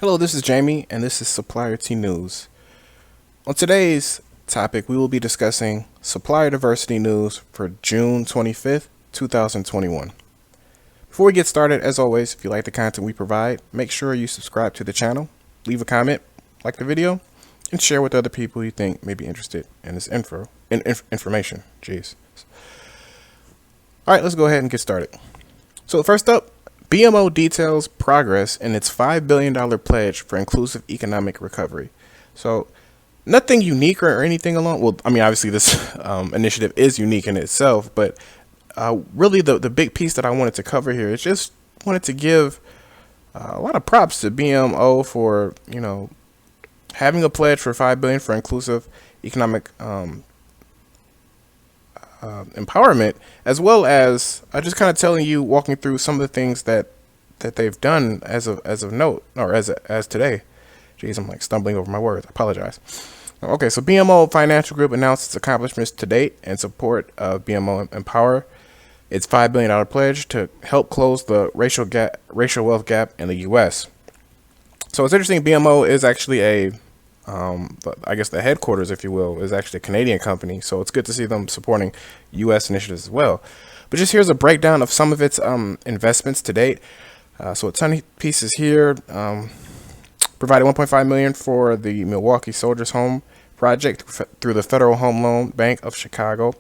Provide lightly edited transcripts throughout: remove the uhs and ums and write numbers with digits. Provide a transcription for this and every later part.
Hello, this is Jamie, and this is Supplier T News. On today's topic, we will be discussing supplier diversity news for June 25th, 2021. Before we get started, as always, if you like the content we provide, make sure you subscribe to the channel, leave a comment, like the video, and share with other people you think may be interested in this information. Jeez. All right, let's go ahead and get started. So first up, BMO details progress in its $5 billion pledge for inclusive economic recovery. So nothing unique or anything along. Well, I mean, obviously this initiative is unique in itself, but really the big piece that I wanted to cover here is just wanted to give a lot of props to BMO for, having a pledge for $5 billion for inclusive economic empowerment, as well as just kind of telling you, walking through some of the things that they've done as of note, or as today. Jeez, I'm like stumbling over my words. I apologize. Okay, so BMO Financial Group announced its accomplishments to date in support of BMO Empower, its $5 billion pledge to help close the racial wealth gap in the U.S. So it's interesting. BMO is actually I guess the headquarters, if you will, is actually a Canadian company. So it's good to see them supporting U.S. initiatives as well. But just here's a breakdown of some of its investments to date. So a ton of pieces here. Provided $1.5 million for the Milwaukee Soldiers Home project through the Federal Home Loan Bank of Chicago.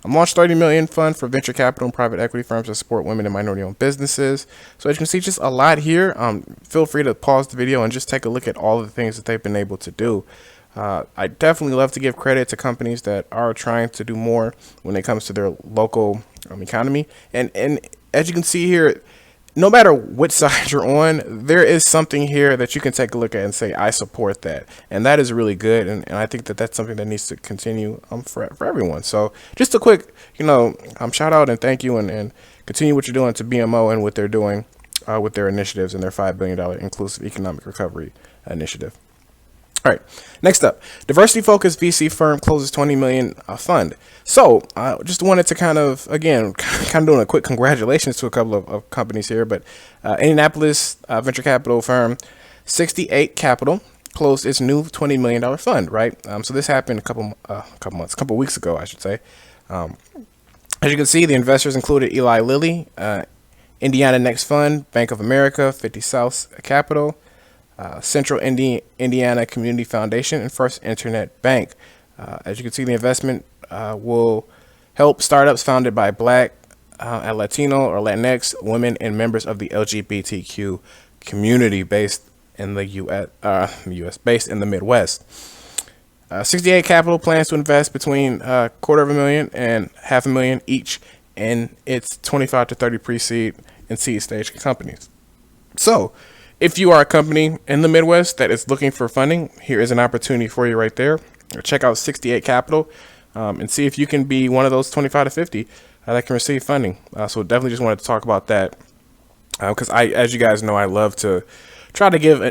Launched $30 million fund for venture capital and private equity firms to support women and minority-owned businesses. So as you can see, just a lot here. Feel free to pause the video and just take a look at all of the things that they've been able to do. I definitely love to give credit to companies that are trying to do more when it comes to their local economy. And as you can see here, no matter which side you're on, there is something here that you can take a look at and say, I support that. And that is really good. And I think that that's something that needs to continue for everyone. So just a quick, shout out and thank you, and continue what you're doing to BMO and what they're doing with their initiatives and their $5 billion inclusive economic recovery initiative. All right, next up, diversity-focused VC firm closes $20 million fund. So just wanted to kind of doing a quick congratulations to a couple of companies here, but Indianapolis venture capital firm 68 Capital closed its new $20 million fund, right? So this happened a couple weeks ago, I should say. As you can see, the investors included Eli Lilly, Indiana Next Fund, Bank of America, 50 South Capital, Central Indiana Community Foundation, and First Internet Bank. As you can see, the investment will help startups founded by Black, Latino, or Latinx women and members of the LGBTQ community based in the U.S. based in the Midwest. 68 Capital plans to invest between $250,000 and $500,000 each in its 25 to 30 pre-seed and seed stage companies. So, if you are a company in the Midwest that is looking for funding, here is an opportunity for you right there. Check out 68 Capital and see if you can be one of those 25 to 50 that can receive funding. So definitely just wanted to talk about that because as you guys know, I love to try to give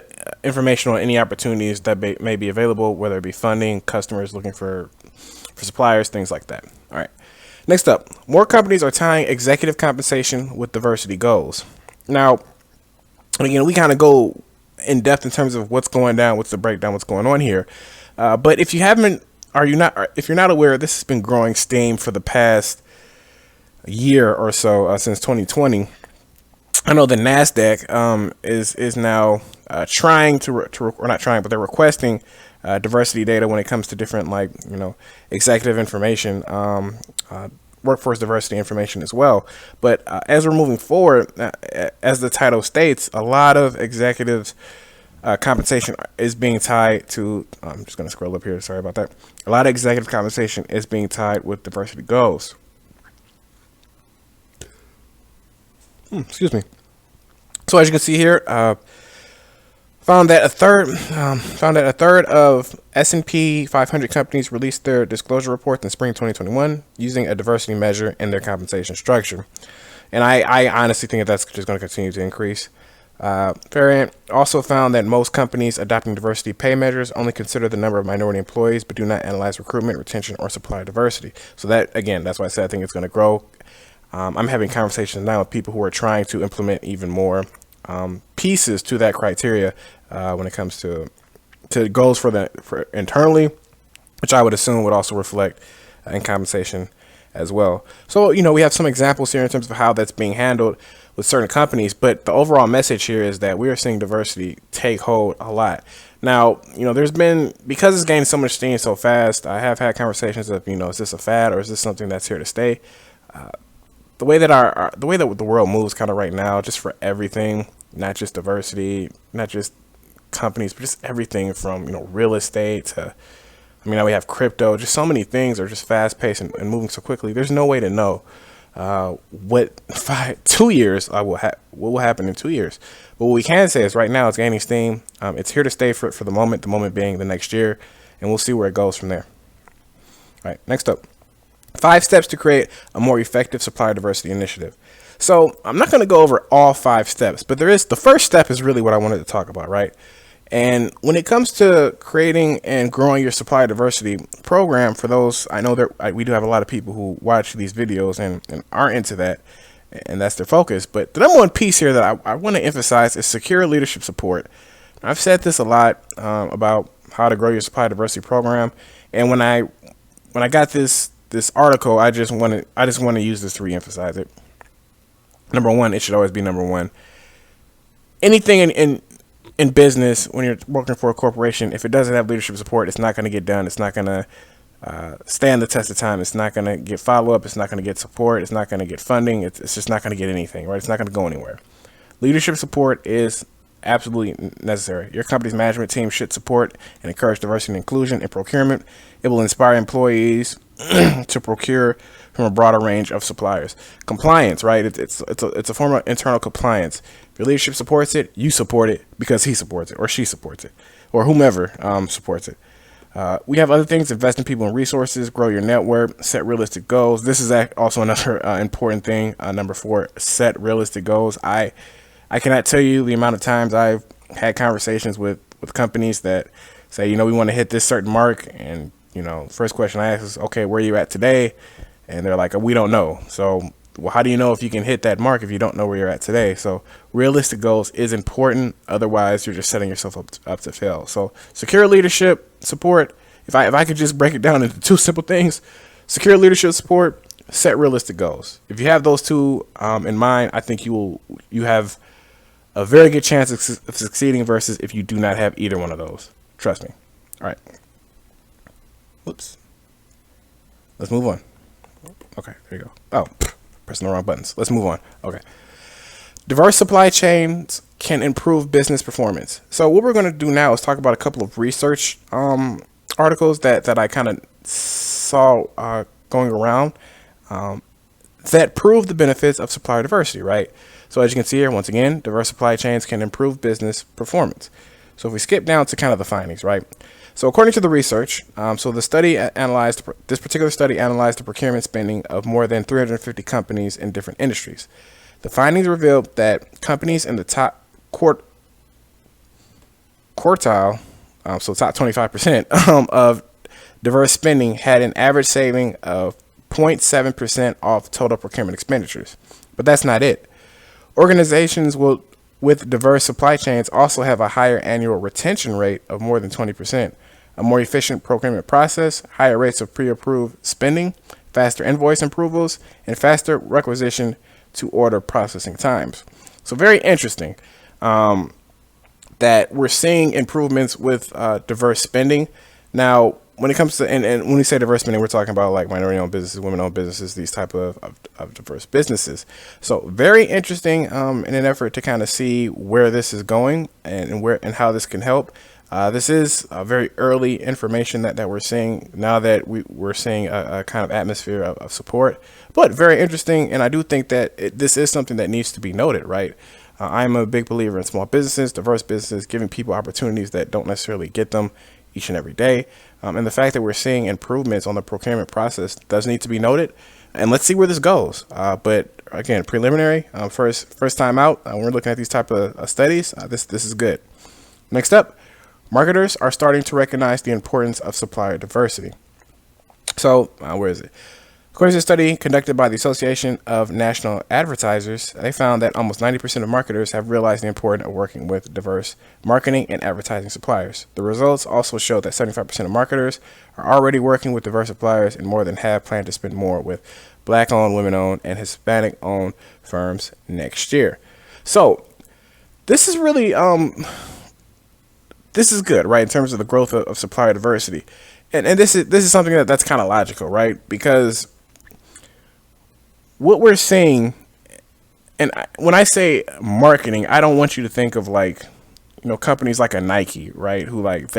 information on any opportunities that may be available, whether it be funding, customers looking for suppliers, things like that. All right. Next up, more companies are tying executive compensation with diversity goals. Now, again, we kind of go in depth in terms of what's going down, what's the breakdown, what's going on here. But if you're not aware, this has been growing steam for the past year or so, since 2020. I know the NASDAQ is now trying or not trying, but they're requesting diversity data when it comes to different executive information, workforce diversity information as well. But as we're moving forward, as the title states, a lot of executives compensation is being tied to, I'm just going to scroll up here, sorry about that. A lot of executive compensation is being tied with diversity goals. Excuse me. So as you can see here, found that a third of S&P 500 companies released their disclosure reports in spring 2021 using a diversity measure in their compensation structure. And I honestly think that that's just going to continue to increase. Variant also found that most companies adopting diversity pay measures only consider the number of minority employees, but do not analyze recruitment, retention, or supplier diversity. So that, again, that's why I said I think it's going to grow. I'm having conversations now with people who are trying to implement even more pieces to that criteria when it comes to goals for internally, which I would assume would also reflect in compensation as well. So, we have some examples here in terms of how that's being handled with certain companies, but the overall message here is that we are seeing diversity take hold a lot. Now, there's been, because it's gaining so much steam so fast, I have had conversations of, is this a fad or is this something that's here to stay? The way that the way that the world moves kind of right now, just for everything, not just diversity, not just companies, but just everything from, real estate to, now we have crypto, just so many things are just fast paced and moving so quickly. There's no way to know what 2 years what will happen in 2 years. But what we can say is right now it's gaining steam. It's here to stay for the moment being the next year, and we'll see where it goes from there. All right, next up, 5 steps to create a more effective supplier diversity initiative. So I'm not going to go over all 5 steps, but the first step is really what I wanted to talk about, right? And when it comes to creating and growing your supplier diversity program, for those, I know that we do have a lot of people who watch these videos and aren't into that, and that's their focus. But the number one piece here that I want to emphasize is secure leadership support. I've said this a lot about how to grow your supplier diversity program, and when I got this article, I just want to use this to reemphasize it. Number one, it should always be number one. Anything in business, when you're working for a corporation, if it doesn't have leadership support, it's not going to get done. It's not going to stand the test of time. It's not going to get follow-up. It's not going to get support. It's not going to get funding. It's just not going to get anything, right? It's not going to go anywhere. Leadership support is absolutely necessary. Your company's management team should support and encourage diversity and inclusion in procurement. It will inspire employees to procure from a broader range of suppliers. Compliance, right? It's a form of internal compliance. If your leadership supports it, you support it because he supports it or she supports it or whomever supports it. We have other things: invest in people and resources, grow your network, set realistic goals. This is also another important thing. Number 4, set realistic goals. I cannot tell you the amount of times I've had conversations with companies that say, we want to hit this certain mark, and first question I ask is, okay, where are you at today? And they're like, we don't know. So, well, how do you know if you can hit that mark if you don't know where you're at today? So realistic goals is important. Otherwise, you're just setting yourself up to fail. So secure leadership support. If I could just break it down into 2 simple things: secure leadership support, set realistic goals. If you have those 2 in mind, I think you have a very good chance of succeeding versus if you do not have either one of those. Trust me. All right. Whoops. Let's move on. Okay, there you go. Oh, pressing the wrong buttons. Let's move on. Okay. Diverse supply chains can improve business performance. So what we're going to do now is talk about a couple of research articles that I kind of saw going around that prove the benefits of supplier diversity, right? So as you can see here, once again, diverse supply chains can improve business performance. So if we skip down to kind of the findings, right? So according to the research, this particular study analyzed the procurement spending of more than 350 companies in different industries. The findings revealed that companies in the top quartile, so top 25% of diverse spending had an average saving of 0.7% off total procurement expenditures. But that's not it. Organizations with diverse supply chains also have a higher annual retention rate of more than 20%, a more efficient procurement process, higher rates of pre-approved spending, faster invoice approvals, and faster requisition to order processing times. So very interesting that we're seeing improvements with diverse spending. Now, when it comes to, and when we say diverse spending, we're talking about like minority-owned businesses, women-owned businesses, these type of diverse businesses. So very interesting in an effort to kind of see where this is going and how this can help. This is very early information that we're seeing now that we're seeing a kind of atmosphere of support, but very interesting. And I do think that this is something that needs to be noted, right? I'm a big believer in small businesses, diverse businesses, giving people opportunities that don't necessarily get them each and every day. And the fact that we're seeing improvements on the procurement process does need to be noted. And let's see where this goes. But again, preliminary, first time out, we're looking at these type of studies. This is good. Next up, marketers are starting to recognize the importance of supplier diversity. So where is it? According to a study conducted by the Association of National Advertisers, they found that almost 90% of marketers have realized the importance of working with diverse marketing and advertising suppliers. The results also show that 75% of marketers are already working with diverse suppliers, and more than half plan to spend more with Black-owned, women-owned, and Hispanic-owned firms next year. So this is really this is good, right, in terms of the growth of supplier diversity. And this is something that's kind of logical, right? Because what we're seeing, and when I say marketing, I don't want you to think of like, companies like a Nike, right? Who like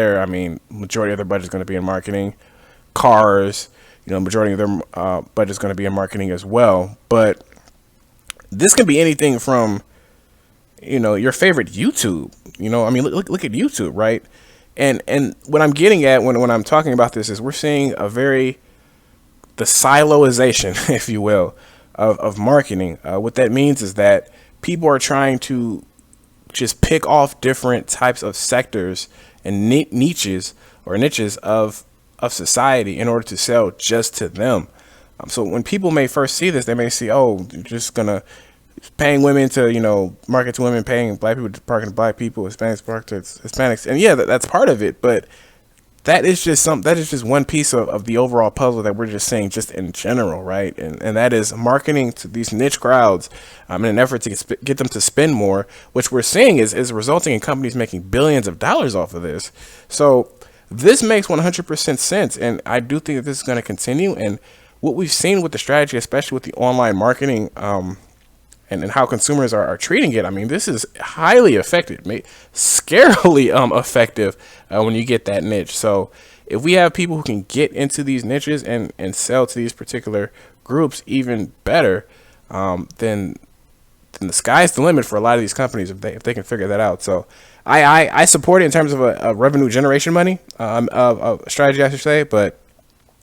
majority of their budget is going to be in marketing. Cars, majority of their budget is going to be in marketing as well. But this can be anything from, your favorite YouTube. Look at YouTube, right? And what I'm getting at when I'm talking about this is we're seeing the siloization, if you will, of marketing. What that means is that people are trying to just pick off different types of sectors and niches of society in order to sell just to them. So when people may first see this, they may see, oh, you're just gonna paying women to market to women, paying Black people to market to Black people, Hispanics market to Hispanics, and yeah, that's part of it, but that is just one piece of the overall puzzle that we're just seeing just in general, right? And that is marketing to these niche crowds in an effort to get them to spend more, which we're seeing is resulting in companies making billions of dollars off of this. So this makes 100% sense, and I do think that this is going to continue. And what we've seen with the strategy, especially with the online marketing, and how consumers are treating it, this is highly effective, scarily effective when you get that niche. So if we have people who can get into these niches and sell to these particular groups even better, then the sky's the limit for a lot of these companies if they can figure that out. So I support it in terms of a revenue generation money of strategy, I should say. But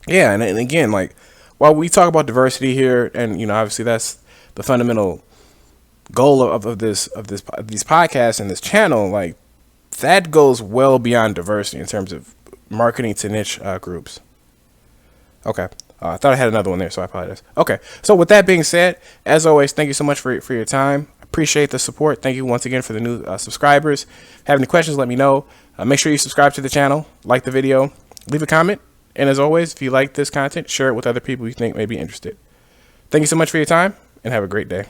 yeah, and again, like, while we talk about diversity here, and obviously that's the fundamental goal of these podcasts and this channel, like, that goes well beyond diversity in terms of marketing to niche groups. Okay, I thought I had another one there, so I apologize. Okay, so with that being said, as always, thank you so much for your time. Appreciate the support. Thank you once again for the new subscribers. Have any questions, let me know. Make sure you subscribe to the channel, like the video, leave a comment, and as always, if you like this content, share it with other people you think may be interested. Thank you so much for your time, and have a great day.